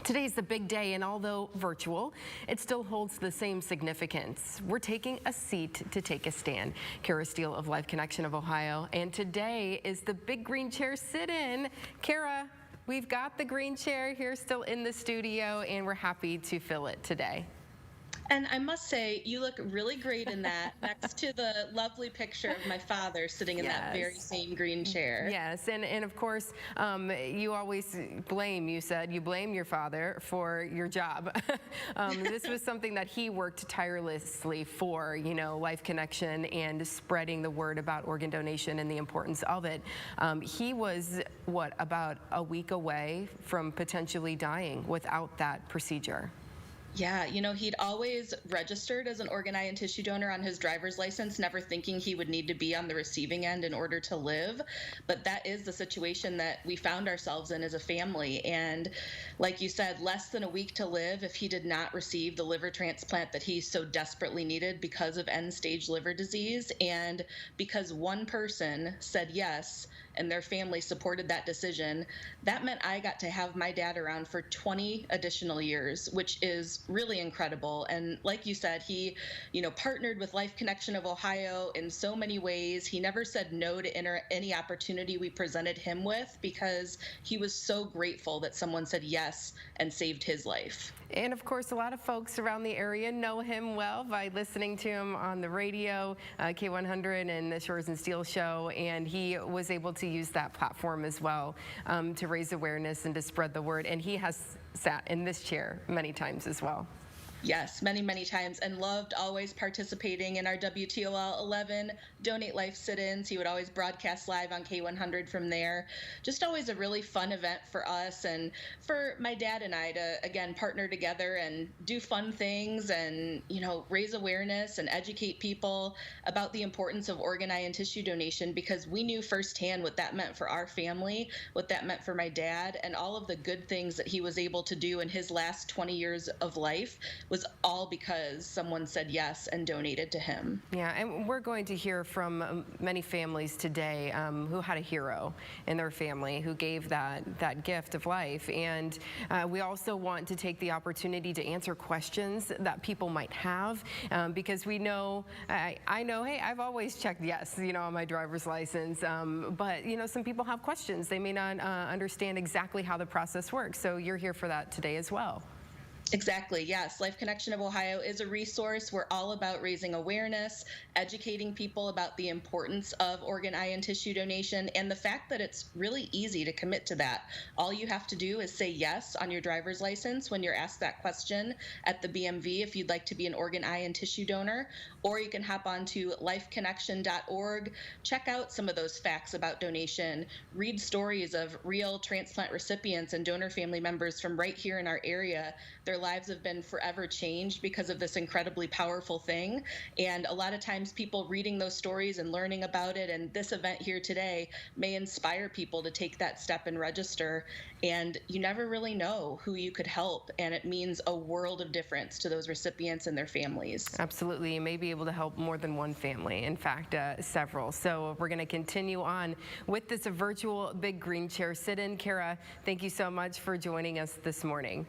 Today's the big day, and although virtual, it still holds the same significance. We're taking a seat to take a stand. Kara Steele of Life Connection of Ohio, and today is the big green chair sit-in. Kara, we've got the green chair here still in the studio, and we're happy to fill it today. And I must say, you look really great in that, next to the lovely picture of my father sitting in that very same green chair. Yes, and of course, you always blame, you said, you blame your father for your job. This was something that he worked tirelessly for, you know, Life Connection and spreading the word about organ donation and the importance of it. He was, what, about a week away from potentially dying without that procedure. Yeah, you know, he'd always registered as an organ, eye, and tissue donor on his driver's license, never thinking he would need to be on the receiving end in order to live. But that is the situation that we found ourselves in as a family. And like you said, less than a week to live if he did not receive the liver transplant that he so desperately needed because of end-stage liver disease. And because one person said yes and their family supported that decision, that meant I got to have my dad around for 20 additional years, which is really incredible. And like you said, he, you know, partnered with Life Connection of Ohio in so many ways. He never said no to any opportunity we presented him with because he was so grateful that someone said yes and saved his life. And of course, a lot of folks around the area know him well by listening to him on the radio, K100 and the Shores and Steele show, and he was able to use that platform as well to raise awareness and to spread the word. And he has sat in this chair many times as well. Yes, many, many times, and loved always participating in our WTOL 11 Donate Life sit-ins. He would always broadcast live on K100 from there. Just always a really fun event for us and for my dad and I to, again, partner together and do fun things and, you know, raise awareness and educate people about the importance of organ, eye, and tissue donation, because we knew firsthand what that meant for our family, what that meant for my dad, and all of the good things that he was able to do in his last 20 years of life was all because someone said yes and donated to him. Yeah, and we're going to hear from many families today who had a hero in their family who gave that gift of life. And we also want to take the opportunity to answer questions that people might have because we know, I know, hey, I've always checked yes, you know, on my driver's license, but, you know, some people have questions. They may not understand exactly how the process works. So you're here for that today as well. Exactly, yes. Life Connection of Ohio is a resource. We're all about raising awareness, educating people about the importance of organ, eye, and tissue donation, and the fact that it's really easy to commit to that. All you have to do is say yes on your driver's license when you're asked that question at the BMV if you'd like to be an organ, eye, and tissue donor, or you can hop on to lifeconnection.org, check out some of those facts about donation, read stories of real transplant recipients and donor family members from right here in our area. Their lives have been forever changed because of this incredibly powerful thing. And a lot of times people reading those stories and learning about it, and this event here today may inspire people to take that step and register. And you never really know who you could help, and it means a world of difference to those recipients and their families. Absolutely. You may be able to help more than one family, in fact, several. So we're going to continue on with this virtual big green chair sit-in. Kara, thank you so much for joining us this morning.